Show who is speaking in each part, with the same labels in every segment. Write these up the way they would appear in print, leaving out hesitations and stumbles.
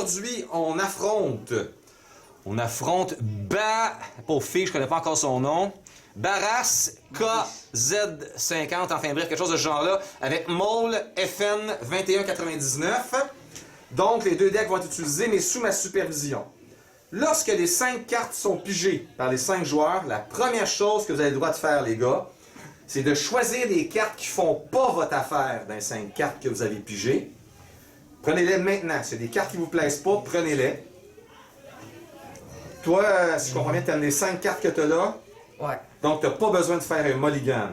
Speaker 1: aujourd'hui, on affronte pauvre fille, je connais pas encore son nom, Barras KZ50, enfin bref, quelque chose de ce genre-là, avec Maul FN 2199. Donc, les deux decks vont être utilisés, mais sous ma supervision. Lorsque les 5 cartes sont pigées par les 5 joueurs, la première chose que vous avez le droit de faire, les gars, c'est de choisir les cartes qui font pas votre affaire dans les 5 cartes que vous avez pigées. Prenez-les maintenant. Si y a des cartes qui vous plaisent pas, prenez-les. Toi, si je comprends bien, tu as les 5 cartes que tu as là.
Speaker 2: Ouais.
Speaker 1: Donc, tu n'as pas besoin de faire un mulligan.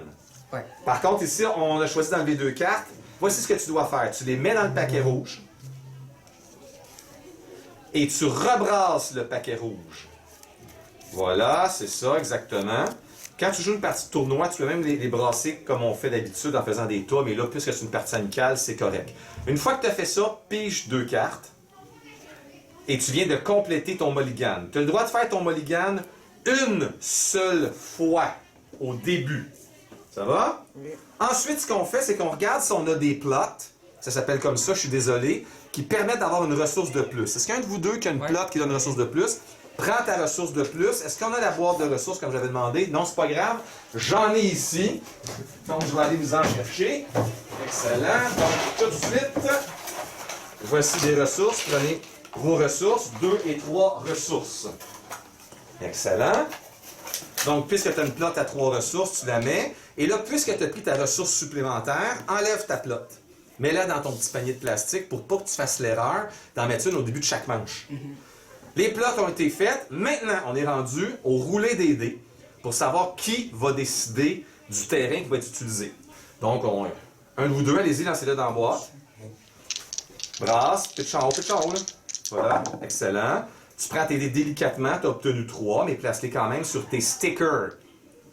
Speaker 2: Ouais.
Speaker 1: Par contre, ici, on a choisi d'enlever 2 cartes. Voici ce que tu dois faire. Tu les mets dans le paquet rouge. Et tu rebrasses le paquet rouge. Voilà, c'est ça, exactement. Quand tu joues une partie de tournoi, tu peux même les brasser comme on fait d'habitude en faisant des tas, mais là, puisque c'est une partie amicale, c'est correct. Une fois que tu as fait ça, pige 2 cartes. Et tu viens de compléter ton mulligan. Tu as le droit de faire ton mulligan une seule fois au début. Ça va?
Speaker 2: Oui.
Speaker 1: Ensuite, ce qu'on fait, c'est qu'on regarde si on a des plots, ça s'appelle comme ça, je suis désolé, qui permettent d'avoir une ressource de plus. Est-ce qu'il y a un de vous deux qui a une plot qui donne une ressource de plus? Prends ta ressource de plus. Est-ce qu'on a la boîte de ressources comme j'avais demandé? Non, c'est pas grave. J'en ai ici. Donc, je vais aller vous en chercher. Excellent. Donc, tout de suite, voici des ressources. Prenez vos ressources. 2 et 3 ressources. Excellent. Donc, puisque tu as une plot à 3 ressources, tu la mets. Et là, puisque tu as pris ta ressource supplémentaire, enlève ta plot. Mets-la dans ton petit panier de plastique pour pas que tu fasses l'erreur d'en mettre une au début de chaque manche. Les plots ont été faites. Maintenant, on est rendu au roulé des dés pour savoir qui va décider du terrain qui va être utilisé. Donc, un de vous deux, allez-y, lancez-le dans la boîte. Brasse, pitch en haut, là. Voilà, excellent. Tu prends tes dés délicatement, tu as obtenu 3, mais place-les quand même sur tes stickers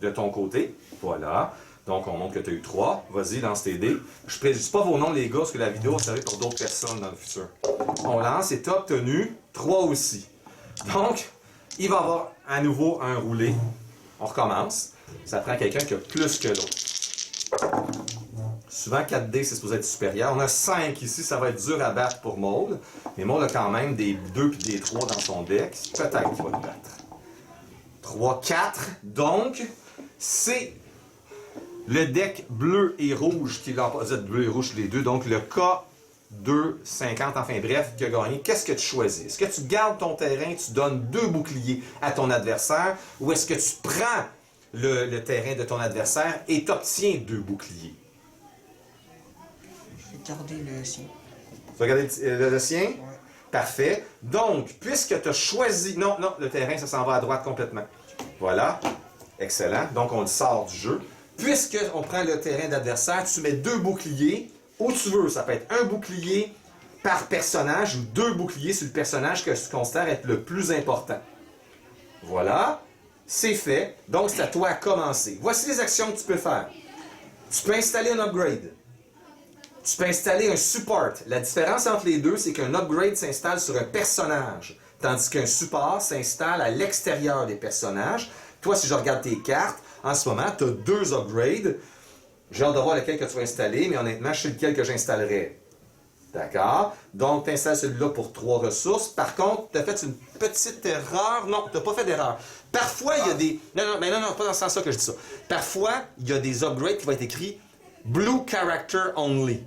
Speaker 1: de ton côté. Voilà. Donc, on montre que tu as eu 3. Vas-y, lance tes dés. Je ne précise pas vos noms, les gars, parce que la vidéo va servir pour d'autres personnes dans le futur. On lance et tu as obtenu 3 aussi. Donc, il va y avoir à nouveau un roulé. On recommence. Ça prend quelqu'un qui a plus que l'autre. Souvent, 4 dés, c'est supposé être supérieur. On a 5 ici, ça va être dur à battre pour Maud. Mais Maud a quand même des 2 et des 3 dans son deck. Peut-être qu'il va le battre. 3, 4. Donc, c'est le deck bleu et rouge qui l'opposite bleu et rouge les deux. Donc, le K2, 50, enfin bref, qui a gagné. Qu'est-ce que tu choisis? Est-ce que tu gardes ton terrain, tu donnes 2 boucliers à ton adversaire, ou est-ce que tu prends le terrain de ton adversaire et tu obtiens 2 boucliers?
Speaker 2: Je vais garder le sien.
Speaker 1: Tu vas garder le sien?
Speaker 2: Ouais.
Speaker 1: Parfait. Donc, puisque tu as choisi... Non, le terrain, ça s'en va à droite complètement. Voilà. Excellent. Donc, on le sort du jeu. Puisqu'on prend le terrain d'adversaire, tu mets 2 boucliers où tu veux. Ça peut être un bouclier par personnage ou 2 boucliers sur le personnage que tu considères être le plus important. Voilà. C'est fait. Donc, c'est à toi à commencer. Voici les actions que tu peux faire. Tu peux installer un upgrade. Tu peux installer un support. La différence entre les deux, c'est qu'un upgrade s'installe sur un personnage, tandis qu'un support s'installe à l'extérieur des personnages. Toi, si je regarde tes cartes, en ce moment, tu as 2 upgrades. J'ai hâte de voir lequel que tu vas installer, mais honnêtement, je sais lequel que j'installerai. D'accord? Donc, tu installes celui-là pour 3 ressources. Par contre, tu as fait une petite erreur. Non, tu n'as pas fait d'erreur. Parfois, il y a des... Non, pas dans ce sens-là que je dis ça. Parfois, il y a des upgrades qui vont être écrits « Blue Character Only ».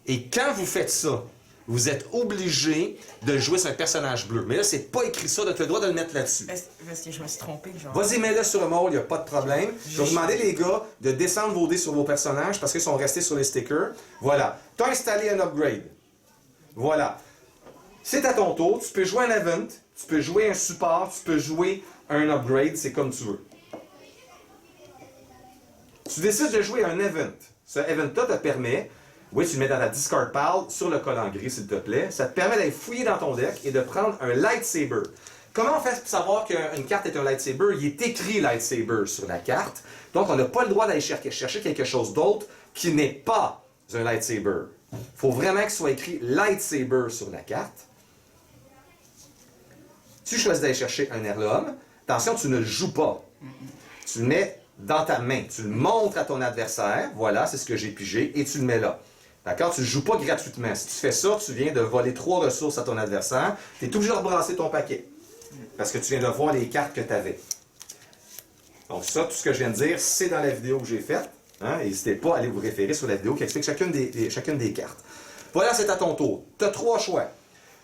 Speaker 1: Et quand vous faites ça, vous êtes obligé de jouer sur un personnage bleu. Mais là, c'est pas écrit ça, donc tu as le droit de le mettre là-dessus.
Speaker 2: Parce que je me suis trompé, genre.
Speaker 1: Vas-y, mets-le sur le mot, il n'y a pas de problème. Je vais vous demander, les gars, de descendre vos dés sur vos personnages parce qu'ils sont restés sur les stickers. Voilà. Tu as installé un upgrade. Voilà. C'est à ton tour. Tu peux jouer un event, tu peux jouer un support, tu peux jouer un upgrade, c'est comme tu veux. Tu décides de jouer un event. Ce event-là te permet... Oui, tu le mets dans ta discard pile sur le collant gris, s'il te plaît. Ça te permet d'aller fouiller dans ton deck et de prendre un lightsaber. Comment on fait pour savoir qu'une carte est un lightsaber? Il est écrit lightsaber sur la carte. Donc, on n'a pas le droit d'aller chercher quelque chose d'autre qui n'est pas un lightsaber. Il faut vraiment qu'il soit écrit lightsaber sur la carte. Tu choisis d'aller chercher un heirloom. Attention, tu ne le joues pas. Tu le mets dans ta main. Tu le montres à ton adversaire. Voilà, c'est ce que j'ai pigé. Et tu le mets là. D'accord? Tu ne joues pas gratuitement. Si tu fais ça, tu viens de voler 3 ressources à ton adversaire. Tu es obligé de rebrasser ton paquet. Parce que tu viens de voir les cartes que tu avais. Donc ça, tout ce que je viens de dire, c'est dans la vidéo que j'ai faite. Hein? N'hésitez pas à aller vous référer sur la vidéo qui explique chacune des cartes. Voilà, c'est à ton tour. Tu as 3 choix.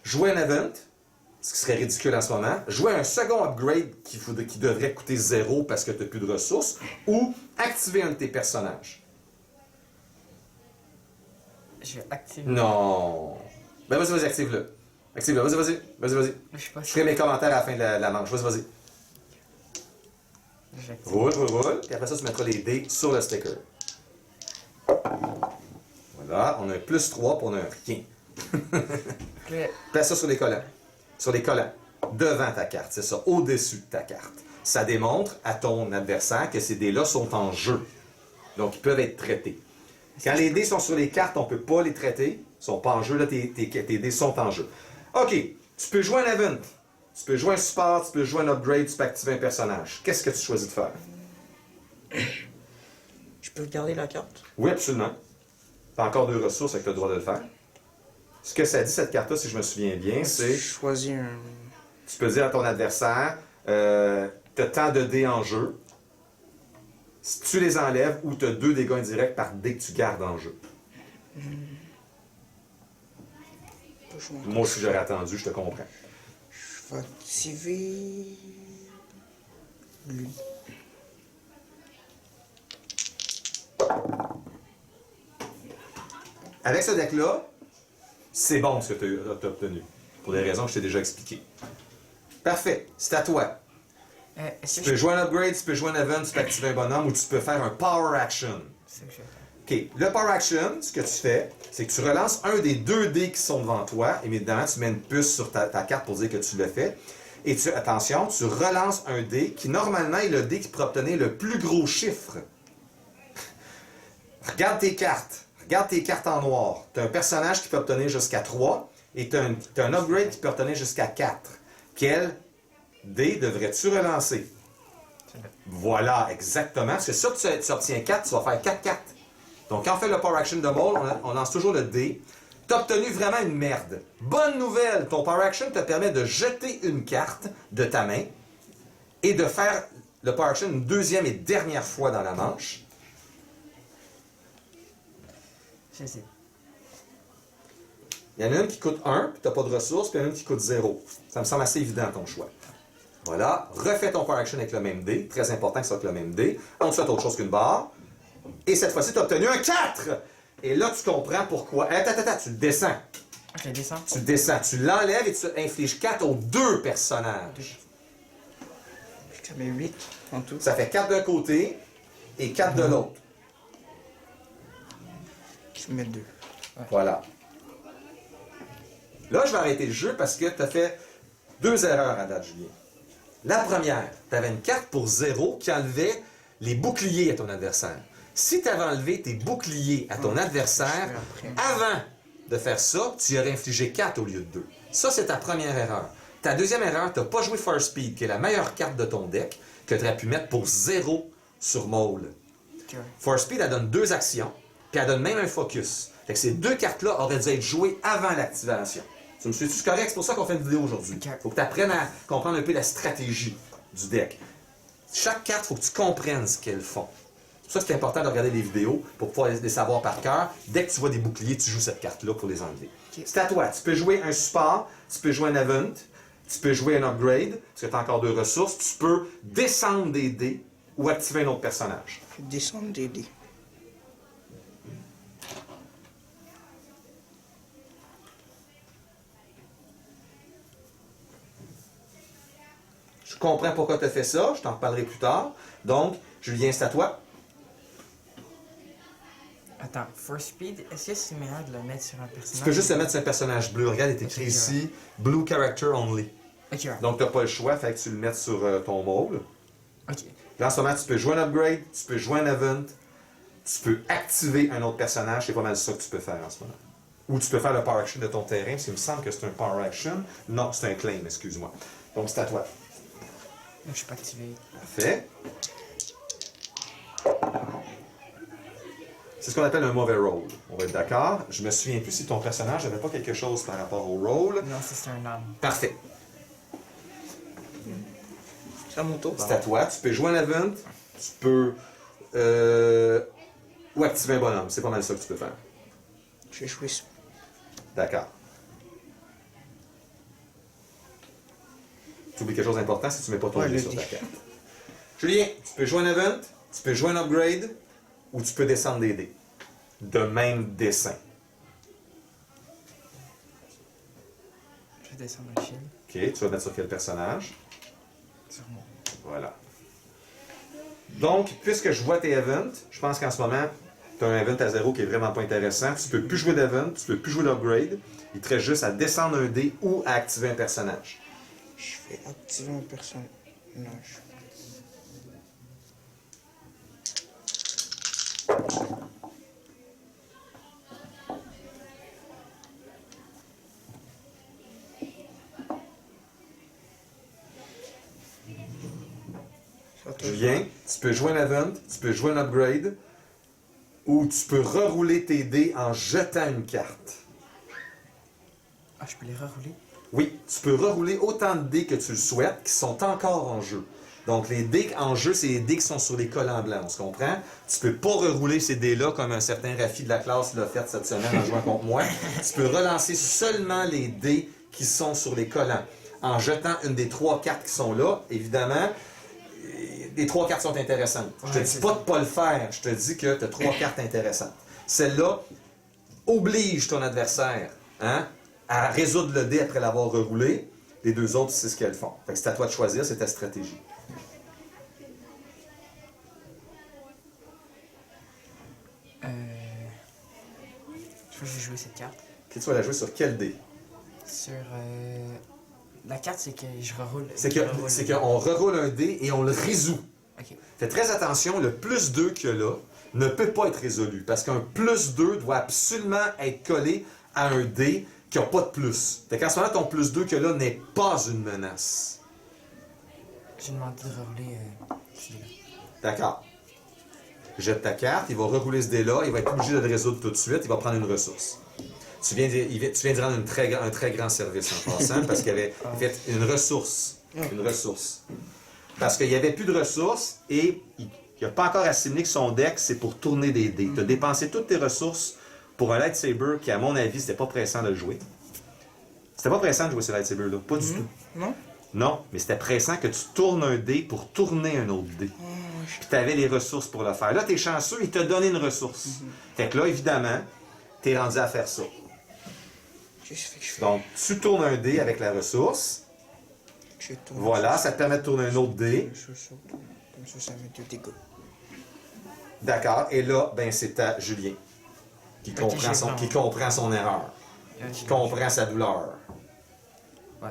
Speaker 1: Jouer un event, ce qui serait ridicule en ce moment. Jouer un second upgrade qui devrait coûter 0 parce que tu n'as plus de ressources. Ou activer un de tes personnages.
Speaker 2: Je vais activer.
Speaker 1: Non. Ben vas-y, active-le. Active-le, vas-y.
Speaker 2: Je suis pas
Speaker 1: Je
Speaker 2: sûr.
Speaker 1: ferai mes commentaires à la fin de la manche. Vas-y.
Speaker 2: J'active.
Speaker 1: Roule. Puis après ça, tu mettras les dés sur le sticker. Voilà, on a un +3 pour on a un rien.
Speaker 2: Ouais.
Speaker 1: Place ça sur les collants. Sur les collants. Devant ta carte, c'est ça, au-dessus de ta carte. Ça démontre à ton adversaire que ces dés-là sont en jeu. Donc, ils peuvent être traités. Quand les dés sont sur les cartes, on ne peut pas les traiter. Ils ne sont pas en jeu, là, tes dés sont en jeu. OK, tu peux jouer un event. Tu peux jouer un support, tu peux jouer un upgrade, tu peux activer un personnage. Qu'est-ce que tu choisis de faire?
Speaker 3: Je peux regarder la carte?
Speaker 1: Oui, absolument. Tu as encore 2 ressources avec le droit de le faire. Ce que ça dit, cette carte-là, si je me souviens bien, c'est...
Speaker 3: Je choisis un...
Speaker 1: Tu peux dire à ton adversaire, tu as tant de dés en jeu. Si tu les enlèves, ou tu as 2 dégâts indirects par dé que tu gardes en jeu. Moi aussi, j'aurais attendu, je te comprends.
Speaker 3: Je vais activer... lui.
Speaker 1: Avec ce deck-là, c'est bon ce que tu as obtenu. Pour des raisons que je t'ai déjà expliquées. Parfait, c'est à toi.
Speaker 2: Est-ce
Speaker 1: Tu
Speaker 2: que
Speaker 1: peux
Speaker 2: je...
Speaker 1: jouer un upgrade, tu peux jouer un event, tu peux activer un bonhomme, ou tu peux faire un power action.
Speaker 2: C'est ce que je vais faire.
Speaker 1: OK. Le power action, ce que tu fais, c'est que tu relances un des 2 dés qui sont devant toi. Évidemment, tu mets une puce sur ta carte pour dire que tu le fais. Et attention, tu relances un dé qui, normalement, est le dé qui peut obtenir le plus gros chiffre. Regarde tes cartes. Regarde tes cartes en noir. Tu as un personnage qui peut obtenir jusqu'à 3 et tu as, un upgrade qui peut obtenir jusqu'à 4. Quel dé devrais-tu relancer? Voilà, exactement. Parce que ça, tu obtiens 4, tu vas faire 4 cartes. Donc, quand on fait le Power Action de Maul, on lance toujours le dé. Tu as obtenu vraiment une merde. Bonne nouvelle, ton Power Action te permet de jeter une carte de ta main et de faire le Power Action une deuxième et dernière fois dans la manche.
Speaker 2: Je sais.
Speaker 1: Il y en a une qui coûte 1, puis tu n'as pas de ressources, puis il y en a une qui coûte 0. Ça me semble assez évident ton choix. Voilà, refais ton Power Action avec le même dé. Très important que ce soit avec le même dé. Ensuite, autre chose qu'une barre. Et cette fois-ci, tu as obtenu un 4! Et là, tu comprends pourquoi. Attends, tu le descends.
Speaker 2: Ok, descends.
Speaker 1: Tu le descends. Tu l'enlèves et tu infliges 4 aux 2 personnages.
Speaker 3: Ça met 8 en tout.
Speaker 1: Ça fait 4 d'un côté et 4 de l'autre.
Speaker 3: Qui met 2.
Speaker 1: Voilà. Là, je vais arrêter le jeu parce que tu as fait 2 erreurs à date, Julien. La première, tu avais une carte pour 0 qui enlevait les boucliers à ton adversaire. Si tu avais enlevé tes boucliers à ton adversaire, avant de faire ça, tu y aurais infligé 4 au lieu de 2. Ça, c'est ta première erreur. Ta deuxième erreur, tu n'as pas joué Force Speed, qui est la meilleure carte de ton deck, que tu aurais pu mettre pour 0 sur Maul.
Speaker 2: Ok.
Speaker 1: Force Speed, elle donne 2 actions, puis elle donne même un focus. Fait que ces 2 cartes-là auraient dû être jouées avant l'activation. Tu me suis-tu correct? C'est pour ça qu'on fait une vidéo aujourd'hui. Il faut que tu apprennes à comprendre un peu la stratégie du deck. Chaque carte, il faut que tu comprennes ce qu'elles font. C'est pour ça que c'est important de regarder les vidéos pour pouvoir les savoir par cœur. Dès que tu vois des boucliers, tu joues cette carte-là pour les enlever.
Speaker 2: Ok.
Speaker 1: C'est à toi. Tu peux jouer un support, tu peux jouer un event, tu peux jouer un upgrade, parce que tu as encore 2 ressources. Tu peux descendre des dés ou activer un autre personnage.
Speaker 3: Je vais descendre des dés.
Speaker 1: Je comprends pourquoi tu as fait ça, je t'en reparlerai plus tard. Donc, Julien, c'est à toi.
Speaker 2: Attends, Force Speed, est-ce que c'est meilleur de le mettre sur un personnage?
Speaker 1: Tu peux juste le mettre sur un personnage bleu. Regarde, il est écrit
Speaker 2: Ok,
Speaker 1: ici, Blue Character Only.
Speaker 2: Ok, ouais.
Speaker 1: Donc, tu n'as pas le choix, fait que tu le mets sur ton Maul.
Speaker 2: Ok.
Speaker 1: Là, en ce moment, tu peux jouer un upgrade, tu peux jouer un event, tu peux activer un autre personnage. C'est pas mal ça que tu peux faire en ce moment. Ou tu peux faire le Power Action de ton terrain, parce qu'il me semble que c'est un Power Action. Non, c'est un Claim, excuse-moi. Donc, c'est à toi.
Speaker 2: Je suis pas activé.
Speaker 1: Parfait. C'est ce qu'on appelle un mauvais roll. On va être d'accord. Je me souviens plus si ton personnage n'avait pas quelque chose par rapport au roll.
Speaker 2: Non, ça c'est un homme.
Speaker 1: Parfait.
Speaker 3: C'est à mon tour.
Speaker 1: C'est à toi. Tu peux jouer un event. Tu peux... ou activer un bonhomme. C'est pas mal ça que tu peux faire.
Speaker 3: Je vais jouer ça.
Speaker 1: D'accord. Tu oublies quelque chose d'important si tu mets pas ton
Speaker 3: Ouais,
Speaker 1: dé
Speaker 3: le
Speaker 1: sur
Speaker 3: dé.
Speaker 1: ta carte. Julien, tu peux jouer un event, tu peux jouer un upgrade, ou tu peux descendre des dés. De même dessin.
Speaker 2: Je vais descendre un shield.
Speaker 1: OK, tu vas mettre sur quel personnage?
Speaker 2: Sur moi.
Speaker 1: Voilà. Donc, puisque je vois tes events, je pense qu'en ce moment, tu as un event à 0 qui est vraiment pas intéressant. Tu peux plus jouer d'event, tu peux plus jouer d'upgrade. Il te reste juste à descendre un dé ou à activer un personnage.
Speaker 3: Je vais activer un personnage. Ça te-
Speaker 1: Julien, tu peux jouer un event, tu peux jouer un upgrade, ou tu peux rerouler tes dés en jetant une carte.
Speaker 2: Ah, je peux les rerouler?
Speaker 1: Oui, tu peux rerouler autant de dés que tu le souhaites qui sont encore en jeu. Donc, les dés en jeu, c'est les dés qui sont sur les collants blancs, on se comprend? Tu peux pas rerouler ces dés-là comme un certain Rafi de la classe l'a fait cette semaine en jouant contre moi. Tu peux relancer seulement les dés qui sont sur les collants. En jetant une des 3 cartes qui sont là, évidemment, les 3 cartes sont intéressantes. Je te
Speaker 2: Ouais,
Speaker 1: dis
Speaker 2: c'est
Speaker 1: pas
Speaker 2: ça.
Speaker 1: de pas le faire, je te dis que tu as 3 cartes intéressantes. Celle-là oblige ton adversaire, hein, à résoudre le dé après l'avoir reroulé. Les 2 autres, c'est ce qu'elles font. Fait que c'est à toi de choisir, c'est ta stratégie.
Speaker 2: Je vais jouer cette carte.
Speaker 1: Puis tu vas la jouer sur quel dé?
Speaker 2: Sur. La carte, c'est que je reroule.
Speaker 1: C'est
Speaker 2: je reroule.
Speaker 1: qu'on reroule un dé et on le résout.
Speaker 2: Ok.
Speaker 1: Fais très attention, le plus 2 qu'il y a là ne peut pas être résolu. Parce qu'un plus 2 doit absolument être collé à un dé qui n'a pas de plus. Fait qu'en ce moment, ton plus 2 qu'il y a là n'est pas une menace.
Speaker 2: J'ai demandé de rerouler ce dé-là.
Speaker 1: D'accord. Jette ta carte, il va rerouler ce dé-là, il va être obligé de le résoudre tout de suite, il va prendre une ressource. Tu viens de rendre un très grand service en passant parce qu'il avait fait une ressource. Une ressource. Parce qu'il n'y avait plus de ressources et il n'a pas encore assimilé que son deck, c'est pour tourner des dés. Tu as dépensé toutes tes ressources pour un lightsaber qui, à mon avis, c'était pas pressant de le jouer. C'était pas pressant de jouer ce lightsaber-là, pas du tout.
Speaker 3: Non?
Speaker 1: Non, mais c'était pressant que tu tournes un dé pour tourner un autre dé. Puis tu avais les ressources pour le faire. Là, tu es chanceux, il t'a donné une ressource. Fait que là, évidemment, tu es rendu à faire ça.
Speaker 3: Juste fait que je fais.
Speaker 1: Donc, tu tournes un dé avec la ressource.
Speaker 3: Je tourne.
Speaker 1: Voilà, ça te permet de tourner un autre dé.
Speaker 3: Comme ça met 2 dégâts.
Speaker 1: D'accord. Et là, ben, c'est à Julien qui
Speaker 2: Ok,
Speaker 1: comprend,
Speaker 2: j'ai
Speaker 1: son,
Speaker 2: vraiment-
Speaker 1: qui comprend son erreur, qui comprend sa douleur.
Speaker 2: Ouais.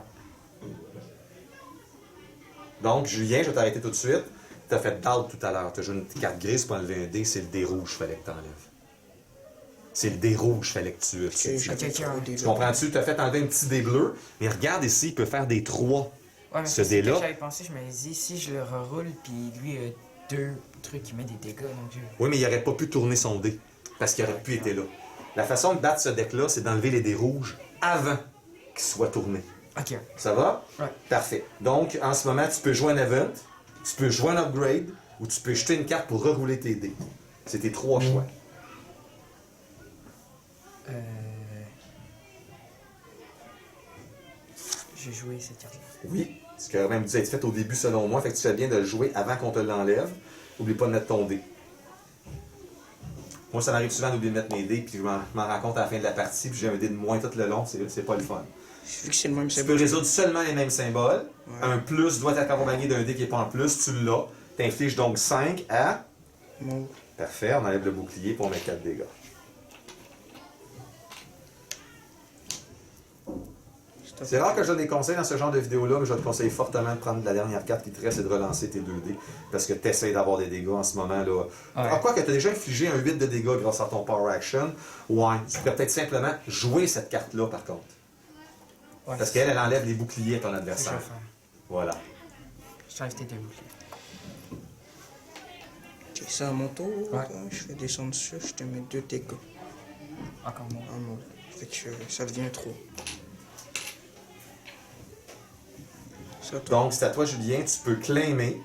Speaker 1: Donc, Julien, je vais t'arrêter tout de suite. Tu as fait doubt tout à l'heure. Tu as joué une petite carte grise pour enlever un dé. C'est le dé rouge, fallait que tu enlèves. C'est le dé rouge, fallait que tu
Speaker 3: Que j'avais
Speaker 2: Ok,
Speaker 3: trop
Speaker 2: ok.
Speaker 3: dégâts.
Speaker 1: Tu comprends-tu? Tu as fait enlever un petit dé bleu. Mais regarde ici, il peut faire des 3.
Speaker 2: Ouais, mais
Speaker 1: Ce
Speaker 2: c'est ce que
Speaker 1: dé-là.
Speaker 2: j'avais pensé, je me dis, si je le reroule, puis lui, 2 trucs qui met des dégâts, donc je...
Speaker 1: Oui, mais il n'aurait pas pu tourner son dé. Parce qu'il n'aurait plus été là. La façon de battre ce deck-là, c'est d'enlever les dés rouges avant qu'ils soient tournés.
Speaker 2: Ok.
Speaker 1: Ça va?
Speaker 2: Ouais.
Speaker 1: Parfait. Donc, en ce moment, tu peux jouer un event, tu peux jouer un upgrade, ou tu peux jeter une carte pour rerouler tes dés. C'est tes 3 choix.
Speaker 2: J'ai joué cette carte-là.
Speaker 1: Oui, ce qui aurait même dû être fait au début selon moi, fait que tu fais bien de le jouer avant qu'on te l'enlève. N'oublie pas de mettre ton dé. Moi, ça m'arrive souvent d'oublier de mettre mes dés, puis je m'en rends compte à la fin de la partie, puis j'ai un dé de moins tout le long, c'est pas le fun.
Speaker 3: Vu que c'est le même
Speaker 1: Tu
Speaker 3: symbole.
Speaker 1: peux résoudre seulement les mêmes symboles.
Speaker 3: Ouais.
Speaker 1: Un plus doit être accompagné d'un dé qui n'est pas en plus, tu l'as. T'infliges donc 5 à...
Speaker 3: Mauve.
Speaker 1: Parfait, on enlève le bouclier pour mettre 4 dégâts. C'est rare que je donne des conseils dans ce genre de vidéo-là, mais je te conseille fortement de prendre la dernière carte qui te reste et de relancer tes 2 dés. Parce que tu essaies d'avoir des dégâts en ce moment. Là. Ah, quoi que tu as déjà infligé un 8 de dégâts grâce à ton Power Action, ouais, tu pourrais peut-être simplement jouer cette carte-là par contre.
Speaker 2: Ouais,
Speaker 1: Parce qu'elle, elle enlève les boucliers à ton
Speaker 2: c'est ce que je
Speaker 1: adversaire.
Speaker 2: vais faire.
Speaker 1: Voilà.
Speaker 2: Je t'ai invité 2 boucliers.
Speaker 3: Ok. C'est à mon tour.
Speaker 2: Ouais.
Speaker 3: Je fais descendre ça, je te mets 2 dégâts
Speaker 2: Encore moins.
Speaker 3: en mode. Fait que ça devient trop. Ça, toi.
Speaker 1: Donc, c'est à toi, Julien. Tu peux claimer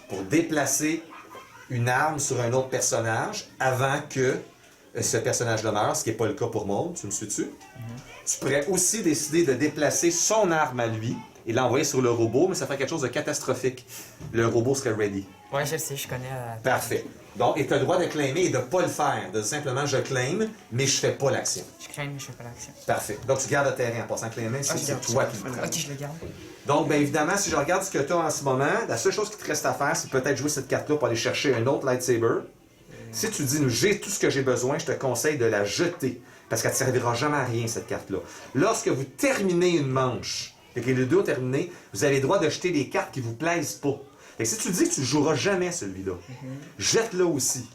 Speaker 1: pour déplacer une arme sur un autre personnage avant que ce personnage-là meure, ce qui n'est pas le cas pour Maud. Tu me suis-tu? Tu pourrais aussi décider de déplacer son arme à lui et l'envoyer sur le robot, mais ça ferait quelque chose de catastrophique. Le robot serait ready.
Speaker 2: Ouais, je le sais, je connais la...
Speaker 1: Parfait. Donc, et tu as le droit de claimer et de ne pas le faire. De simplement, je claim, mais je fais pas l'action.
Speaker 2: Je crains, mais je fais pas l'action.
Speaker 1: Parfait. Donc, tu gardes le terrain en passant claimer, c'est
Speaker 3: je garde
Speaker 1: toi
Speaker 3: ça.
Speaker 1: qui le prends.
Speaker 2: Ok, je le garde.
Speaker 1: Donc, bien évidemment, si je regarde ce que tu as en ce moment, la seule chose qui te reste à faire, c'est peut-être jouer cette carte-là pour aller chercher un autre lightsaber. Si tu dis, j'ai tout ce que j'ai besoin, je te conseille de la jeter. Parce qu'elle ne te servira jamais à rien, cette carte-là. Lorsque vous terminez une manche, et que les deux ont terminé, vous avez le droit de jeter les cartes qui ne vous plaisent pas. Et si tu dis que tu ne joueras jamais celui-là, jette-le aussi.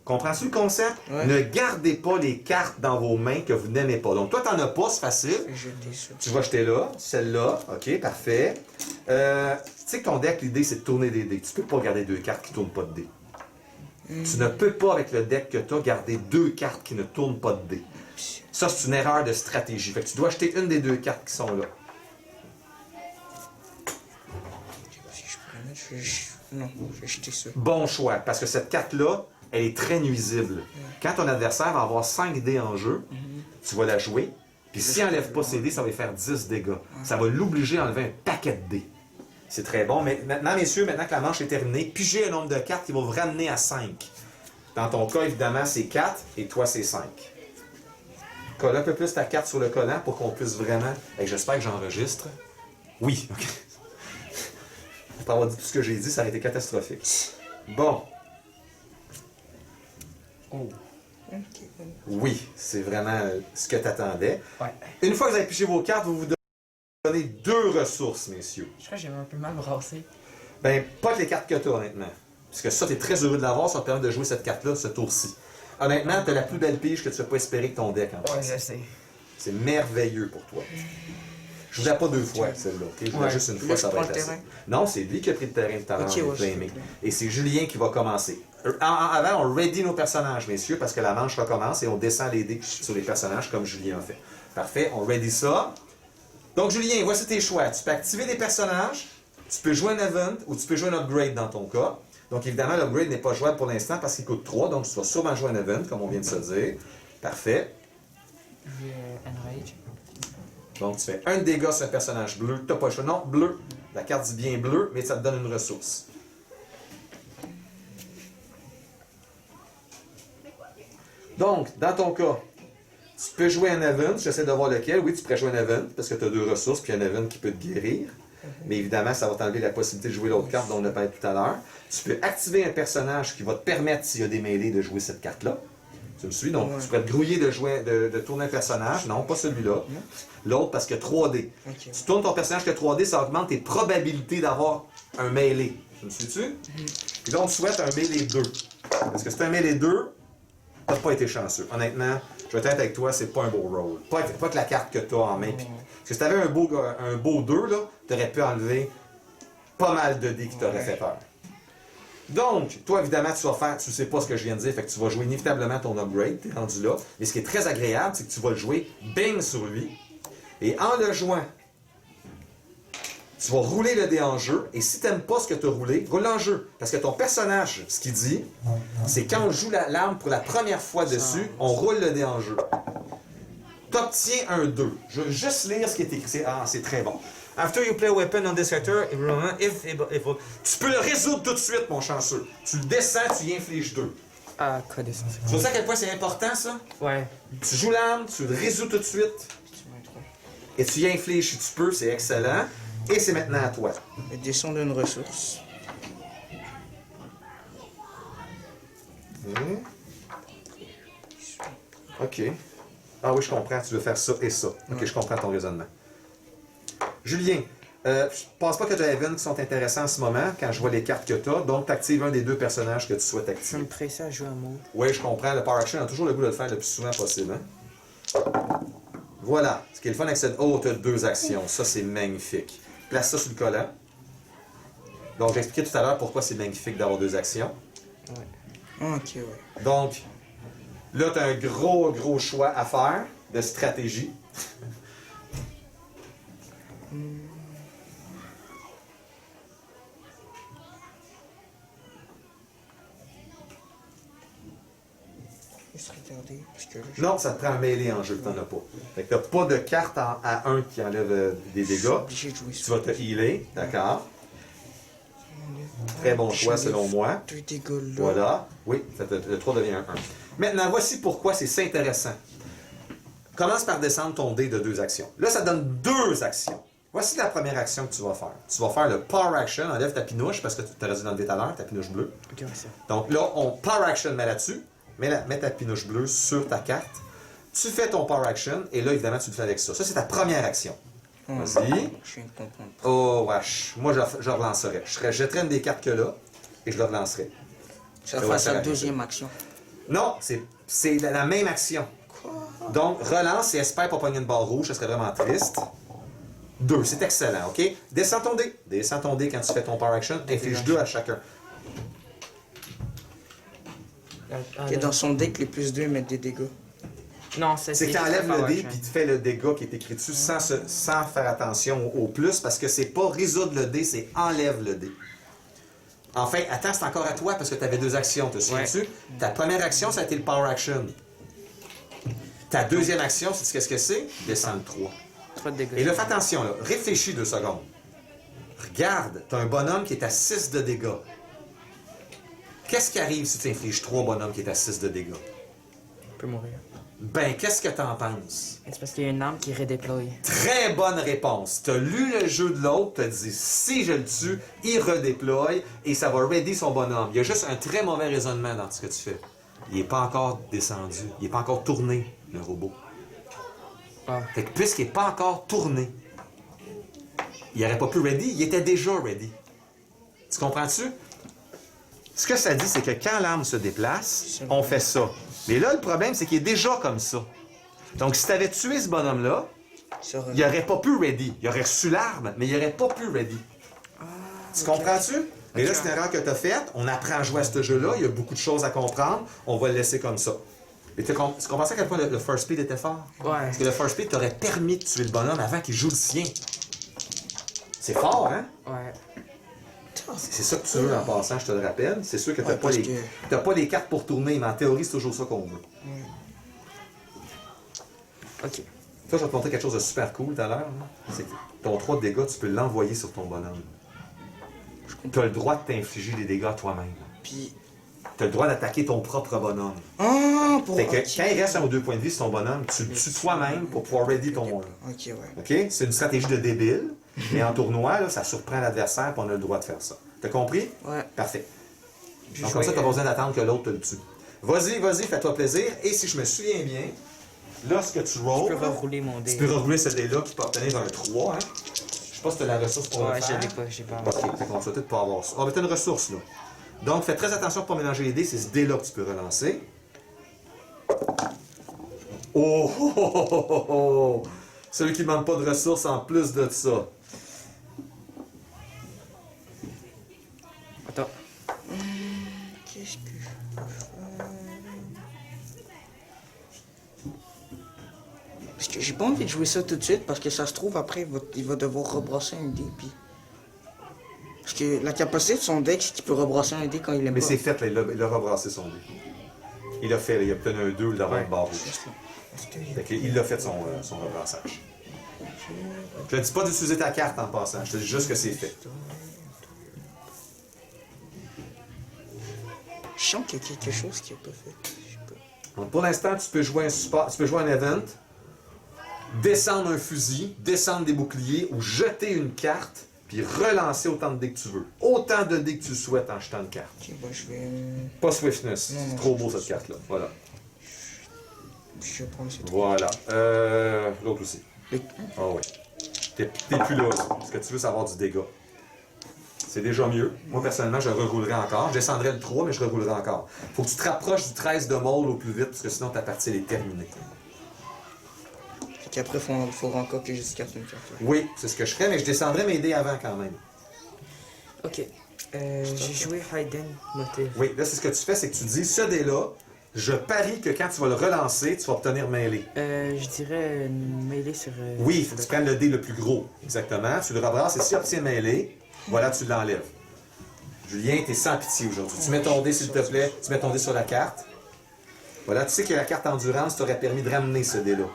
Speaker 1: Comprends-tu le concept?
Speaker 3: Ouais.
Speaker 1: Ne gardez pas les cartes dans vos mains que vous n'aimez pas. Donc, toi, tu n'en as pas, c'est facile.
Speaker 3: Je vais jeter ça.
Speaker 1: Tu vas jeter là, celle-là, ok, parfait. Tu sais que ton deck, l'idée, c'est de tourner des dés. Tu peux pas garder 2 cartes qui ne tournent pas de dés. Tu ne peux pas, avec le deck que tu as, garder 2 cartes qui ne tournent pas de dés. Ça, c'est une erreur de stratégie. Fait que tu dois acheter une des 2 cartes qui sont là.
Speaker 3: Si je pourrais mettre, non, je vais jeter ça.
Speaker 1: Bon choix, parce que cette carte-là, elle est très nuisible. Quand ton adversaire va avoir 5 dés en jeu, tu vas la jouer, puis s'il n'enlève pas ses dés, ça va lui faire 10 dégâts. Ça va l'obliger à enlever un paquet de dés. C'est très bon. Mais maintenant, messieurs, maintenant que la manche est terminée, pigez un nombre de cartes qui va vous ramener à 5. Dans ton cas, évidemment, c'est 4 et toi, c'est 5. Colle un peu plus ta carte sur le collant pour qu'on puisse vraiment... Hey, j'espère que j'enregistre. Oui, OK. Pour avoir dit tout ce que j'ai dit, ça aurait été catastrophique. Bon.
Speaker 2: Oh.
Speaker 3: Ok.
Speaker 1: Oui, c'est vraiment ce que tu attendais.
Speaker 2: Ouais.
Speaker 1: Une fois que vous avez pigé vos cartes, vous vous donnez 2 ressources, messieurs.
Speaker 2: Je crois que j'ai un peu mal brassé.
Speaker 1: Ben, pas que les cartes que tu as, honnêtement. Parce que ça, tu es très heureux de l'avoir, ça te permet de jouer cette carte-là, ce tour-ci. Honnêtement, tu as la plus belle pige que tu ne peux pas espérer que ton deck en
Speaker 2: Ouais,
Speaker 1: fasse.
Speaker 2: je sais.
Speaker 1: C'est merveilleux pour toi. Je vous ai pas 2 fois, celle-là. ok? Je vous
Speaker 2: Ouais.
Speaker 1: juste une
Speaker 3: Là,
Speaker 1: fois,
Speaker 3: je
Speaker 1: ça va
Speaker 3: prends
Speaker 1: être
Speaker 3: le
Speaker 1: assez.
Speaker 3: terrain.
Speaker 1: Non, c'est lui qui a pris le terrain tout à l'heure.
Speaker 3: Ok,
Speaker 1: il a
Speaker 3: ouais,
Speaker 1: claimé.
Speaker 3: s'il te plaît.
Speaker 1: Et c'est Julien qui va commencer. Avant, on ready nos personnages, messieurs, parce que la manche recommence et on descend les dés sur les personnages comme Julien a fait. Parfait, on ready ça. Donc, Julien, voici tes choix. Tu peux activer des personnages, tu peux jouer un event ou tu peux jouer un upgrade dans ton cas. Donc, évidemment, l'upgrade n'est pas jouable pour l'instant parce qu'il coûte 3, donc tu vas sûrement jouer un event, comme on vient de se dire. Parfait.
Speaker 2: J'ai Enrage.
Speaker 1: Donc, tu fais un dégât sur un personnage bleu. Tu n'as pas le choix. Non, bleu. La carte dit bien bleu, mais ça te donne une ressource. Donc, dans ton cas, tu peux jouer un event. J'essaie de voir lequel. Oui, tu pourrais jouer un event parce que tu as 2 ressources puis un event qui peut te guérir. Mais évidemment, ça va t'enlever la possibilité de jouer l'autre carte dont on a parlé tout à l'heure. Tu peux activer un personnage qui va te permettre, s'il y a des mêlées, de jouer cette carte-là. Tu me suis? Donc,
Speaker 3: Ouais.
Speaker 1: tu pourrais te grouiller de tourner un personnage. Non, pas celui-là. L'autre parce que 3D.
Speaker 3: Ok.
Speaker 1: Tu tournes ton personnage que 3D, ça augmente tes probabilités d'avoir un mêlé. Tu me suis-tu? Puis donc, tu souhaites un mêlé 2. Parce que si tu as un mêlé 2, t'as pas été chanceux. Honnêtement, je vais être honnête avec toi, c'est pas un beau roll. Pas que la carte que tu as en main. Parce que si tu avais un beau 2, là, tu aurais pu enlever pas mal de dés qui t'auraient fait peur. Donc, toi, évidemment, tu vas faire, tu sais pas ce que je viens de dire, fait que tu vas jouer inévitablement ton upgrade, t'es rendu là. Mais ce qui est très agréable, c'est que tu vas le jouer bing sur lui. Et en le jouant, tu vas rouler le dé en jeu, et si t'aimes pas ce que tu as roulé, roule en jeu. Parce que ton personnage, ce qu'il dit, c'est quand on joue l'arme pour la première fois dessus, on roule le dé en jeu. T'obtiens un 2. Je veux juste lire ce qui est écrit. C'est très bon. After you play a weapon on this character, tu peux le résoudre tout de suite, mon chanceux. Tu le descends, tu y infliges 2.
Speaker 2: Ah, code essentiel.
Speaker 1: Tu vois ça à quel point c'est important, ça?
Speaker 2: Ouais.
Speaker 1: Tu joues l'arme, tu le résous tout de suite, et tu y infliges si tu peux, c'est excellent. Et c'est maintenant à toi.
Speaker 3: Je descends d'une ressource.
Speaker 1: OK. Ah oui, je comprends, tu veux faire ça et ça. OK, je comprends ton raisonnement. Julien, je pense pas que tu as des events qui sont intéressants en ce moment, quand je vois les cartes que tu as, donc tu actives un des 2 personnages que tu souhaites
Speaker 3: Je vais
Speaker 1: activer.
Speaker 3: me presser à jouer à Maud.
Speaker 1: Oui, je comprends, le Power Action a toujours le goût de le faire le plus souvent possible. Hein? Voilà, ce qui est le fun avec cette... Oh, tu as 2 actions, ça c'est magnifique. Place ça sur le collant. Donc j'ai expliqué tout à l'heure pourquoi c'est magnifique d'avoir 2 actions.
Speaker 3: Ok, ouais.
Speaker 1: Donc, là, tu as un gros choix à faire de stratégie.
Speaker 3: Juste regarder, parce que là,
Speaker 1: Non, ça te prend un mêlée en jeu, t'en as pas. Fait que t'as pas de carte à 1 qui enlève des
Speaker 3: je suis
Speaker 1: dégâts.
Speaker 3: obligé de jouer
Speaker 1: Tu
Speaker 3: ça.
Speaker 1: vas te healer, d'accord? Très bon choix selon moi.
Speaker 3: 2 dégâts là.
Speaker 1: Voilà. Oui, le 3 devient un 1. Maintenant, voici pourquoi c'est intéressant. Commence par descendre ton dé de 2 actions. Là, ça donne 2 actions. Voici la première action que tu vas faire. Tu vas faire le Power Action, enlève ta pinouche, parce que tu t'aurais dû l'enlever tout à l'heure, ta pinouche bleue.
Speaker 3: Ok, ouais, ça.
Speaker 1: Donc là, on Power Action, mets là-dessus. Mets ta pinouche bleue sur ta carte. Tu fais ton Power Action, et là, évidemment, tu le fais avec ça. Ça, c'est ta première action. Vas-y.
Speaker 3: Je viens de comprendre.
Speaker 1: Oh, wesh. Moi, je relancerais. Je jetterais une des cartes que là, et je le relancerais.
Speaker 3: Ça
Speaker 1: Ouais,
Speaker 3: fait
Speaker 1: ça
Speaker 3: sa
Speaker 1: va
Speaker 3: deuxième action.
Speaker 1: Non, c'est la même action. Donc, relance et espère pas pogner une barre rouge, ça serait vraiment triste. 2, c'est excellent, OK? Descends ton dé. Descends ton dé quand tu fais ton Power Action. Inflige 2 à chacun.
Speaker 3: Et dans son deck, les plus 2 mettent des dégâts.
Speaker 2: Non, c'est
Speaker 1: C'est que tu enlèves le
Speaker 2: Power
Speaker 1: dé
Speaker 2: Action.
Speaker 1: puis tu fais le dégât qui est écrit dessus sans faire attention au plus parce que c'est pas résoudre le dé, c'est enlève le dé. Enfin, attends, c'est encore à toi parce que tu avais 2 actions, te souviens-tu? Ta première action, ça a été le Power Action. Ta deuxième action, tu sais qu'est-ce que c'est? Descendre 3.
Speaker 2: 3 de dégâts.
Speaker 1: Et là, fais attention, là. Réfléchis 2 secondes. Regarde, tu as un bonhomme qui est à 6 de dégâts. Qu'est-ce qui arrive si tu infliges 3 bonhommes qui est à 6 de dégâts?
Speaker 2: Il peut mourir.
Speaker 1: Ben, qu'est-ce que t'en penses?
Speaker 2: C'est parce qu'il y a une arme qui redéploie.
Speaker 1: Très bonne réponse. T'as lu le jeu de l'autre, t'as dit si je le tue, il redéploie et ça va ready son bonhomme. Il y a juste un très mauvais raisonnement dans ce que tu fais. Il n'est pas encore descendu. Il n'est pas encore tourné, le robot.
Speaker 2: Ah.
Speaker 1: Fait que puisqu'il n'est pas encore tourné, il n'aurait pas pu ready, il était déjà ready. Tu comprends-tu? Ce que ça dit, c'est que quand l'arme se déplace, on fait ça. Mais là, le problème, c'est qu'il est déjà comme ça. Donc, si tu avais tué ce bonhomme-là,
Speaker 3: Ça
Speaker 1: il n'aurait pas pu ready. Il aurait reçu l'arme, mais il n'aurait pas pu ready. Tu comprends-tu? Mais là, c'est une erreur que tu as faite. On apprend à jouer à ce jeu-là. Il y a beaucoup de choses à comprendre. On va le laisser comme ça. Mais tu comprends à quel point le first speed était fort?
Speaker 2: Ouais.
Speaker 1: Parce que le first speed t'aurait permis de tuer le bonhomme avant qu'il joue le sien. C'est fort, hein?
Speaker 2: Ouais.
Speaker 1: C'est ça que tu veux en passant, je te le rappelle. C'est sûr que tu
Speaker 3: Ouais, parce
Speaker 1: n'as pas les cartes pour tourner, mais en théorie, c'est toujours ça qu'on veut.
Speaker 2: Ok.
Speaker 1: Ça, je vais te montrer quelque chose de super cool tout à l'heure. C'est que ton 3 de dégâts, tu peux l'envoyer sur ton bonhomme. Tu as le droit de t'infliger des dégâts toi-même.
Speaker 3: Puis.
Speaker 1: Tu as le droit d'attaquer ton propre bonhomme.
Speaker 3: Ah, pour.
Speaker 1: Fait que
Speaker 3: Ok.
Speaker 1: quand il reste 1 ou 2 points de vie sur ton bonhomme, tu le tues toi-même pour pouvoir ready ton...
Speaker 3: Ok, ouais.
Speaker 1: OK? C'est une stratégie de débile, mais en tournoi, là, ça surprend l'adversaire et on a le droit de faire ça. T'as compris?
Speaker 3: Ouais.
Speaker 1: Parfait.
Speaker 3: Puis
Speaker 1: Donc
Speaker 3: je
Speaker 1: comme ça,
Speaker 3: vais-
Speaker 1: t'as pas besoin d'attendre que l'autre te le tue. Vas-y, fais-toi plaisir. Et si je me souviens bien, lorsque tu
Speaker 2: Je
Speaker 1: rolls,
Speaker 2: peux rerouler mon dé.
Speaker 1: tu peux rerouler ce dé-là qui peut obtenir un 3. Hein? Je sais pas si t'as la ressource pour
Speaker 2: Ouais,
Speaker 1: le
Speaker 2: je
Speaker 1: faire.
Speaker 2: l'ai pas, j'ai pas.
Speaker 1: OK, fait qu'on va peut-être pas avoir ça. Ah, mais t'as une ressource, là. Donc, fais très attention pour pas mélanger les dés. C'est ce dé-là que tu peux relancer. Oh, oh, oh, oh, oh, oh. Celui qui ne demande pas de ressources en plus de ça.
Speaker 2: Attends.
Speaker 3: Qu'est-ce que je peux faire? Parce que j'ai pas envie de jouer ça tout de suite parce que ça se trouve après il va devoir rebrosser un dé puis. Parce que la capacité de son deck c'est qu'il peut rebrosser un dé quand il aime
Speaker 1: Mais
Speaker 3: pas.
Speaker 1: c'est fait, là, il a rebrassé son dé. Il a fait, là, il a obtenu un 2 d'avoir une barre rouge.
Speaker 3: Parce que-
Speaker 1: Fait qu'il a fait son rebrassage. Je te dis pas d'utiliser ta carte en passant, je te dis juste que c'est fait.
Speaker 3: Je sens qu'il y a quelque chose qui est pas fait. Je sais pas.
Speaker 1: Donc pour l'instant, tu peux jouer un support, tu peux jouer un event, descendre un fusil, descendre des boucliers ou jeter une carte, puis relancer autant de dés que tu veux. Autant de dés que tu souhaites en jetant une carte.
Speaker 3: Ok, bah je vais.
Speaker 1: Pas Swiftness,
Speaker 3: Non, non,
Speaker 1: c'est trop beau
Speaker 3: je-
Speaker 1: cette carte-là. Voilà.
Speaker 3: Je vais prendre cette.
Speaker 1: Voilà. L'autre aussi.
Speaker 3: Le-
Speaker 1: Ah oui. T'es plus là, là, parce que tu veux savoir du dégât. C'est déjà mieux. Moi, personnellement, je reroulerai encore. Je descendrai le 3, mais je reroulerai encore. Faut que tu te rapproches du 13 de Maul au plus vite, parce que sinon ta partie elle est terminée.
Speaker 3: Fait qu'après, faut encore que je discarte une carte. Ouais.
Speaker 1: Oui, c'est ce que je ferais, mais je descendrai mes dés avant quand même.
Speaker 2: Ok. J'ai joué Hayden Motif.
Speaker 1: Oui, là, c'est ce que tu fais, c'est que tu dis, ce dé-là, je parie que quand tu vas le relancer, tu vas obtenir mêlée.
Speaker 2: Je dirais une mêlée sur...
Speaker 1: Oui, il faut que tu prennes le dé le plus gros. Exactement. Tu le rebrasses et si tu obtiens mêlée, voilà, tu l'enlèves. Julien, t'es sans pitié aujourd'hui. Tu mets ton dé, s'il te plaît. Tu mets ton dé sur la carte. Voilà, tu sais que la carte endurance t'aurait permis de ramener ce dé-là.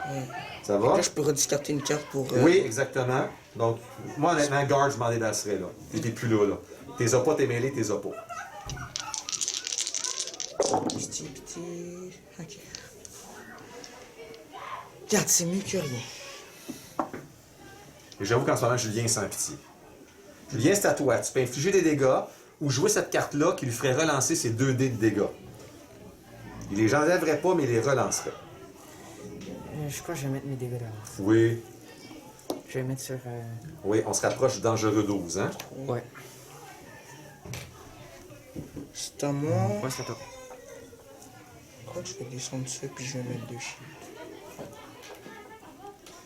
Speaker 1: Ça va?
Speaker 3: Là, je peux rediscarter une carte pour...
Speaker 1: Oui, exactement. Donc, moi, honnêtement, Guard, je m'en débarrasserais, là. T'es plus là, là. T'es as pas, t'es mêlé, t'es as pas.
Speaker 3: Petit, petit... Ok. Regarde, c'est mieux que rien.
Speaker 1: Et j'avoue qu'en ce moment, Julien est sans pitié. Julien, c'est à toi. Tu peux infliger des dégâts ou jouer cette carte-là qui lui ferait relancer ses 2 dés de dégâts. Il les enlèverait pas, mais il les relancerait.
Speaker 2: Je crois que je vais mettre mes dégâts là.
Speaker 1: Oui.
Speaker 2: Je vais mettre sur...
Speaker 1: Oui, on se rapproche du dangereux 12, hein?
Speaker 2: Ouais.
Speaker 3: C'est à moi.
Speaker 2: Ouais, c'est à toi.
Speaker 3: Je crois que je vais descendre ça puis je vais mettre 2 shields.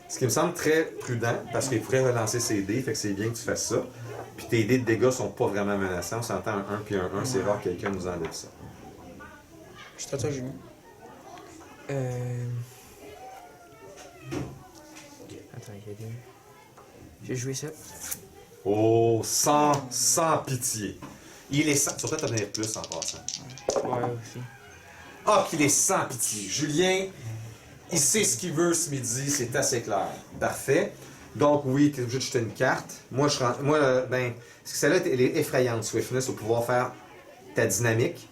Speaker 1: Ce qui me semble très prudent, parce qu'il pourrait relancer ses dés, fait que c'est bien que tu fasses ça. Puis tes dés de dégâts sont pas vraiment menaçants. On s'entend un 1 puis un 1, c'est rare que quelqu'un nous enlève ça.
Speaker 3: C'est à toi, Julien.
Speaker 2: Attends, il y a 2. J'ai joué ça.
Speaker 1: Oh, sans pitié. Il est sans... Surtout, t'as donné plus en passant.
Speaker 2: Ouais, aussi.
Speaker 1: Ah, qu'il est sans pitié. Julien, il sait ce qu'il veut ce midi, c'est assez clair. Parfait. Donc, oui, tu es obligé de jeter une carte. Moi, celle-là, elle est effrayante. Swiftness, pour pouvoir faire ta dynamique.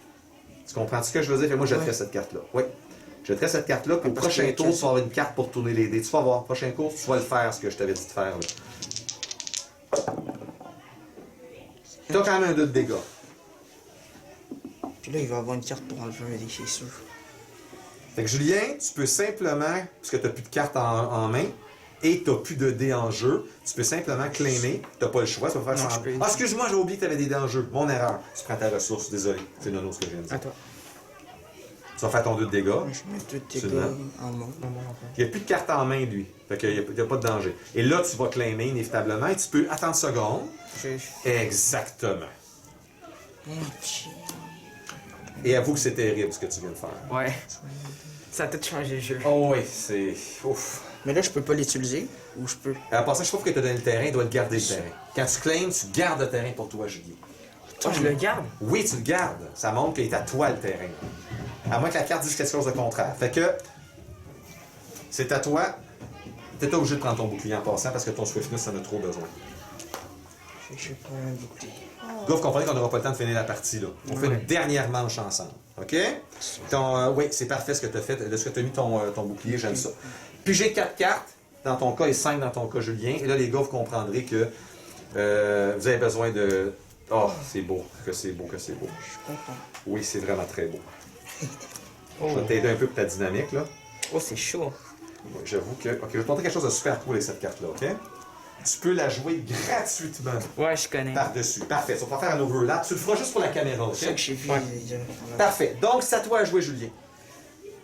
Speaker 1: Tu comprends ce que je veux dire? Fait, moi, je jetterais cette carte-là. Oui. Je jetterais cette carte-là. Puis au
Speaker 3: Parce
Speaker 1: prochain
Speaker 3: que-
Speaker 1: tour, tu vas avoir une carte pour tourner les dés. Tu vas voir. Prochain tour, tu vas le faire, ce que je t'avais dit de faire. Tu as quand même un 2 de dégâts.
Speaker 3: Puis là, il va avoir une carte pour enlever un dé, c'est sûr.
Speaker 1: Fait que Julien, tu peux simplement, puisque tu n'as plus de cartes en main, et tu n'as plus de dés en jeu, tu peux simplement claimer. Tu n'as pas le choix, tu vas faire
Speaker 3: Non,
Speaker 1: ça.
Speaker 3: je peux-
Speaker 1: Ah, excuse-moi, j'ai oublié que tu avais des dés en jeu. Mon erreur. Tu prends ta ressource, désolé. C'est nono ce que je viens de
Speaker 2: À
Speaker 1: dire.
Speaker 2: toi.
Speaker 1: Tu vas faire ton 2 de dégâts.
Speaker 3: Je mets 2 dégâts
Speaker 1: Absolument.
Speaker 3: en main.
Speaker 2: Non, non, non.
Speaker 1: Il n'y a plus de cartes en main, lui. Fait qu'il n'y a pas de danger. Et là, tu vas claimer inévitablement et tu peux attendre une seconde. Exactement. Et avoue que c'est terrible ce que tu viens de faire.
Speaker 2: Ouais. Ça a tout changé le jeu.
Speaker 1: Oh oui, c'est... Ouf.
Speaker 3: Mais là, je peux pas l'utiliser. Ou je peux.
Speaker 1: À part ça, je trouve que tu as donné le terrain, il doit le garder le terrain. Quand tu claimes, tu gardes le terrain pour toi, Julien.
Speaker 2: Oh, je le garde.
Speaker 1: Oui, tu le gardes. Ça montre qu'il est à toi le terrain. À moins que la carte dise quelque chose de contraire. Fait que... C'est à toi. T'es pas obligé de prendre ton bouclier en passant parce que ton Swiftness en a trop besoin.
Speaker 3: Fait que je vais prendre un bouclier.
Speaker 1: Gars, vous comprenez qu'on n'aura pas le temps de finir la partie, là. On fait une dernière manche ensemble. OK? Oui, c'est parfait ce que tu as fait. De ce que tu as mis ton bouclier, j'aime ça. Puis j'ai 4 cartes dans ton cas et 5 dans ton cas, Julien. Et là, les gars, vous comprendrez que vous avez besoin de... Oh, c'est beau, que c'est beau, que c'est beau.
Speaker 3: Je suis content.
Speaker 1: Oui, c'est vraiment très beau.
Speaker 2: Oh,
Speaker 1: Je vais t'aider un peu pour ta dynamique, là.
Speaker 2: oh c'est chaud.
Speaker 1: Oui, j'avoue que... OK, je vais te montrer quelque chose de super cool avec cette carte-là, OK? Tu peux la jouer gratuitement
Speaker 2: Ouais, je connais.
Speaker 1: par-dessus. Parfait. Ça va faire un overlap. Tu le feras juste pour la caméra,
Speaker 3: C'est ça
Speaker 1: OK?
Speaker 3: que j'ai vu.
Speaker 2: Ouais.
Speaker 1: Parfait. Donc, c'est à toi à jouer, Julien.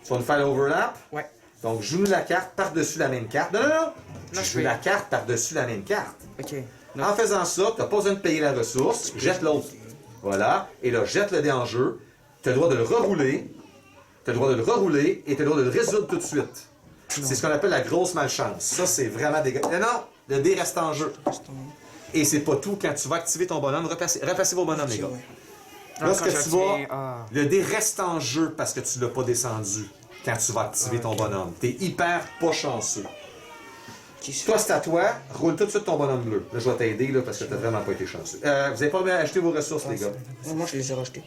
Speaker 1: Tu vas nous faire l'overlap.
Speaker 2: Ouais.
Speaker 1: Donc, joue-nous la carte par-dessus la même carte. Non, non, non!
Speaker 2: Non,
Speaker 1: Je
Speaker 2: je
Speaker 1: joue
Speaker 2: fais-
Speaker 1: la carte par-dessus la même carte.
Speaker 2: Ok.
Speaker 1: En faisant ça, tu n'as pas besoin de payer la ressource. Jette l'autre. Voilà. Et là, jette le dé en jeu. Tu as le droit de le rerouler. Tu as le droit de le rerouler et tu as le droit de le résoudre tout de suite. C'est ce qu'on appelle la grosse malchance. Ça, c'est vraiment dégueulasse. Non, non! Le dé reste en jeu. Et c'est pas tout. Quand tu vas activer ton bonhomme, replacez vos bonhommes, les gars. Lorsque tu vas,
Speaker 2: Ah.
Speaker 1: le dé reste en jeu parce que tu l'as pas descendu quand tu vas activer ton bonhomme. T'es hyper pas chanceux. Toi, c'est à toi. Roule tout de suite ton bonhomme bleu. Là, je vais t'aider là, parce que t'as vraiment pas été chanceux. Vous avez pas bien acheté vos ressources, les gars?
Speaker 3: Moi, je les ai rachetés.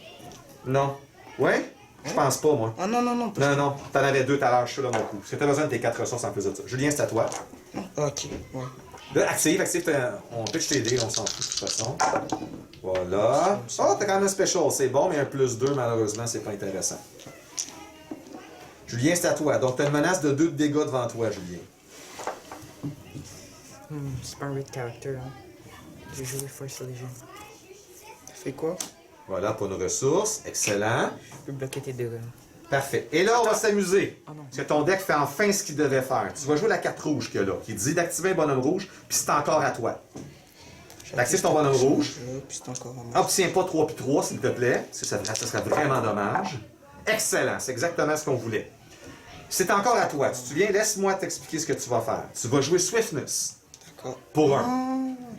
Speaker 1: Non. Ouais? Je pense pas, moi.
Speaker 3: Ah non, non, non.
Speaker 1: Non, non. T'en avais 2 tout à l'heure, je suis là, mon coup. Parce que t'as besoin de tes 4 ressources en plus de ça. Julien, c'est à toi.
Speaker 3: Ok, ouais.
Speaker 1: Là, active, on peut t'aider, on s'en fout de toute façon. Voilà. Oh, t'as quand même un special, c'est bon, mais un +2, malheureusement, c'est pas intéressant. Julien, c'est à toi. Donc, t'as une menace de 2 de dégâts devant toi, Julien.
Speaker 2: C'est pas un red character, hein. J'ai joué Force Legion.
Speaker 3: Ça fait quoi?
Speaker 1: Voilà pour nos ressources. Excellent.
Speaker 2: Je peux bloquer tes dégâts.
Speaker 1: Parfait. Et là, on va s'amuser.
Speaker 2: Oh non.
Speaker 1: Parce que ton deck fait enfin ce qu'il devait faire. Tu vas jouer la carte rouge qu'il y a là, qui dit d'activer un bonhomme rouge, puis c'est encore à toi. T'actives ton bonhomme rouge.
Speaker 3: Puis c'est encore en
Speaker 1: Obtiens pas 3 puis 3, s'il te plaît. Ça serait vraiment dommage. Excellent, c'est exactement ce qu'on voulait. C'est encore à toi. Tu te souviens, laisse-moi t'expliquer ce que tu vas faire. Tu vas jouer Swiftness.
Speaker 3: D'accord.
Speaker 1: Pour 1.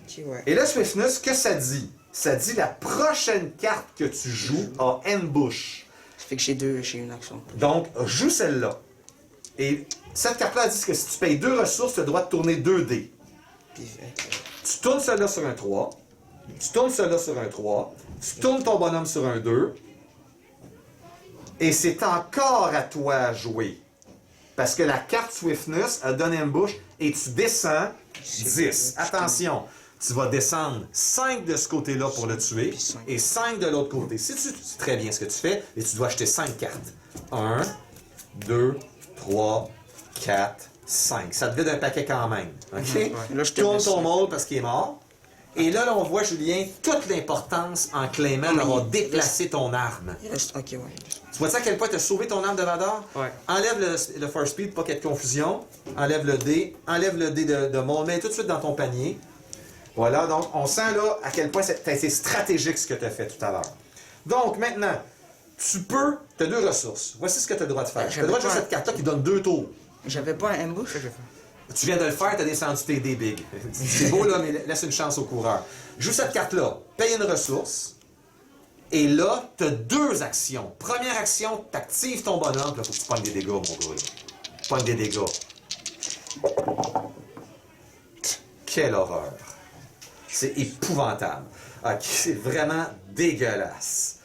Speaker 3: Ok, ouais.
Speaker 1: Et là, Swiftness, que ça dit? Ça dit la prochaine carte que tu joues a Ambush.
Speaker 3: Ça fait que j'ai une action.
Speaker 1: Donc, joue celle-là. Et cette carte-là dit que si tu payes 2 ressources, tu as le droit de tourner 2 dés.
Speaker 3: Puis,
Speaker 1: Tu tournes celle-là sur un 3. Tu tournes celle-là sur un 3. Tu tournes ton bonhomme sur un 2. Et c'est encore à toi à jouer. Parce que la carte Swiftness, elle donne Ambush et tu descends 10. Attention, tu vas descendre 5 de ce côté-là pour le tuer et 5 de l'autre côté. Si tu sais très bien ce que tu fais, et tu dois acheter 5 cartes. 1, 2, 3, 4, 5. Ça te vide un paquet quand même. OK?
Speaker 3: Là, je te
Speaker 1: Tourne
Speaker 3: laisse.
Speaker 1: ton mode parce qu'il est mort. Et là, on voit, Julien, toute l'importance en claimant d'avoir déplacé ton arme.
Speaker 3: Il reste. Ok, ouais.
Speaker 1: Tu vois-tu à quel point tu as sauvé ton arme de Vador?
Speaker 2: Ouais.
Speaker 1: Enlève le first speed, pas qu'il y ait de confusion. Enlève le dé de monde. Mets tout de suite dans ton panier. Voilà, donc on sent là à quel point c'est stratégique ce que tu as fait tout à l'heure. Donc maintenant, tu as 2 ressources. Voici ce que tu as le droit de faire. Tu as le droit de jouer cette carte-là qui donne 2 tours.
Speaker 3: J'avais pas un ambush.
Speaker 1: Tu viens de le faire, tu as descendu tes dés big. C'est beau là, mais laisse une chance au coureur. Joue cette carte-là, paye une ressource. Et là, tu as 2 actions. Première action, tu actives ton bonhomme, puis là, faut que tu pognes des dégâts, mon gars. Pogne des dégâts. Quelle horreur. C'est épouvantable. Ok, c'est vraiment dégueulasse.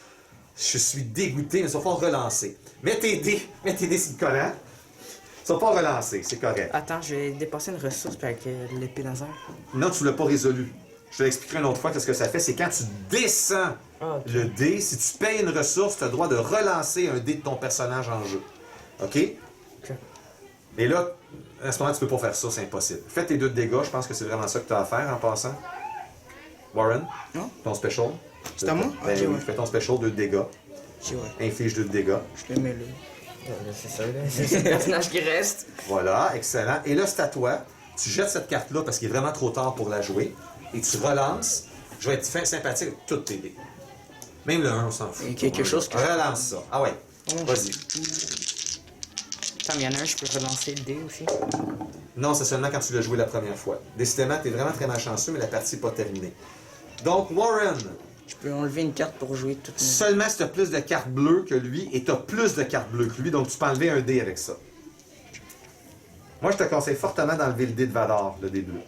Speaker 1: Je suis dégoûté, mais il va falloir relancer. Mets tes dés sur le collant. Ils ne sont pas relancés, c'est correct.
Speaker 2: Attends, je vais dépasser une ressource avec l'épée laser.
Speaker 1: Non, tu ne l'as pas résolu. Je te l'expliquerai une autre fois qu'est-ce que ça fait. C'est quand tu descends le dé, si tu payes une ressource, tu as le droit de relancer un dé de ton personnage en jeu. OK? Et là, à ce moment, tu peux pas faire ça, c'est impossible. Fais tes 2 dégâts, je pense que c'est vraiment ça que tu as à faire en passant. Warren?
Speaker 3: Non.
Speaker 1: Ton special?
Speaker 3: C'est à moi?
Speaker 1: Ben
Speaker 3: Ok,
Speaker 1: oui,
Speaker 3: ouais.
Speaker 1: fais ton special, 2 dégâts.
Speaker 3: Ok, ouais.
Speaker 1: Inflige 2 dégâts.
Speaker 3: Je le mets là.
Speaker 2: C'est ça, là. C'est le personnage qui reste.
Speaker 1: Voilà, excellent. Et là, c'est à toi. Tu jettes cette carte-là parce qu'il est vraiment trop tard pour la jouer. Et tu relances. Je vais être fin sympathique avec toutes tes dés. Même le 1, on s'en fout.
Speaker 3: Il y a quelque chose que-
Speaker 1: Relance ça. Ah ouais. Vas-y.
Speaker 2: Attends, mais il y en a un, je peux relancer le dé aussi.
Speaker 1: Non, c'est seulement quand tu l'as joué la première fois. Décidément, t'es vraiment très malchanceux, mais la partie n'est pas terminée. Donc, Warren,
Speaker 3: Je peux enlever une carte pour jouer toutes mes.
Speaker 1: seulement si tu as plus de cartes bleues que lui, et tu as plus de cartes bleues que lui, donc tu peux enlever un dé avec ça. Moi, je te conseille fortement d'enlever le dé de Vador, le dé bleu.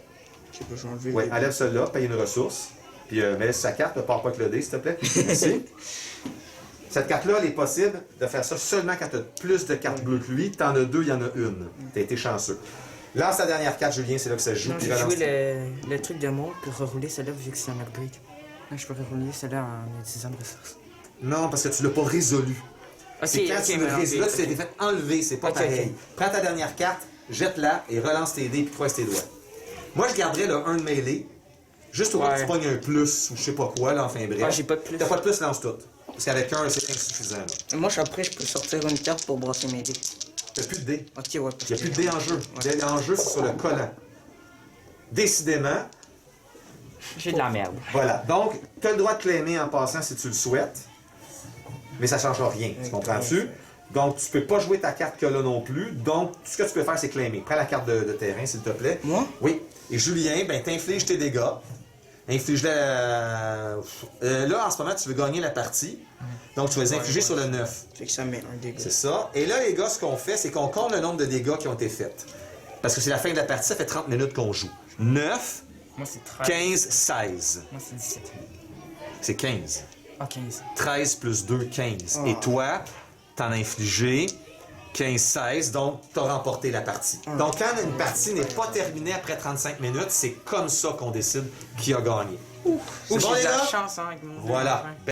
Speaker 3: Je peux enlever
Speaker 1: Oui,
Speaker 3: le-
Speaker 1: enlève celui-là, paye une ressource, puis mets sa carte, ne pars pas avec le dé, s'il te plaît. Merci. Cette carte-là, il est possible de faire ça seulement quand tu as plus de cartes bleues que lui. Tu en as 2, il y en a une. Tu as été chanceux. Lance ta dernière carte, Julien, c'est là que ça se joue.
Speaker 2: Non,
Speaker 1: puis
Speaker 2: j'ai
Speaker 1: relance.
Speaker 2: joué le truc de mort pour rerouler celle-là vu que c'est un upgrade. Là, je peux rerouler celle-là en utilisant de ressources.
Speaker 1: Non, parce que tu l'as pas résolu. C'est quand tu le résolu. Là, tu t'es fait enlever, c'est pas
Speaker 2: Ok,
Speaker 1: pareil.
Speaker 2: ok.
Speaker 1: Prends ta dernière carte, jette-la et relance tes dés puis croise tes doigts. Moi, je garderais le 1 de mêlée, juste au cas que tu
Speaker 2: Ouais.
Speaker 1: pognes un plus ou je sais pas quoi, là, enfin bref.
Speaker 2: Ah, j'ai pas de plus.
Speaker 1: T'as pas de plus, lance tout. Parce qu'avec un, c'est insuffisant. Là.
Speaker 3: Moi, après, je peux sortir une carte pour brasser mes dés.
Speaker 1: T'as plus de dés.
Speaker 3: Ok, ouais.
Speaker 1: Il n'y a plus de dés en jeu. Le dé en jeu, c'est sur le collant. Décidément,
Speaker 2: J'ai de la merde.
Speaker 1: voilà. Donc, tu as le droit de claimer en passant si tu le souhaites, mais ça ne changera rien. Tu comprends-tu? Donc, tu peux pas jouer ta carte que là non plus. Donc, tout ce que tu peux faire, c'est claimer. Prends la carte de terrain, s'il te plaît.
Speaker 3: Moi?
Speaker 1: Oui. Et Julien, ben, t'infliges tes dégâts. Inflige-les là, en ce moment, tu veux gagner la partie. Donc, tu vas les infliger sur le 9.
Speaker 3: Fait que ça met un dégât.
Speaker 1: C'est ça. Et là, les gars, ce qu'on fait, c'est qu'on compte le nombre de dégâts qui ont été faits. Parce que c'est la fin de la partie, ça fait 30 minutes qu'on joue. 9,
Speaker 2: Moi, c'est 13.
Speaker 1: 15, 16.
Speaker 2: Moi, c'est 17.
Speaker 1: C'est 15.
Speaker 2: Ah, 15.
Speaker 1: 13 plus 2, 15.
Speaker 3: Ah.
Speaker 1: Et toi, t'en as infligé 15, 16, donc t'as remporté la partie. Donc quand une partie n'est pas terminée après 35 minutes, c'est comme ça qu'on décide qui a gagné.
Speaker 2: Ouh,
Speaker 1: C'est bon,
Speaker 2: j'ai
Speaker 1: les
Speaker 2: de la
Speaker 1: gars?
Speaker 2: chance, hein, avec mon
Speaker 1: Voilà.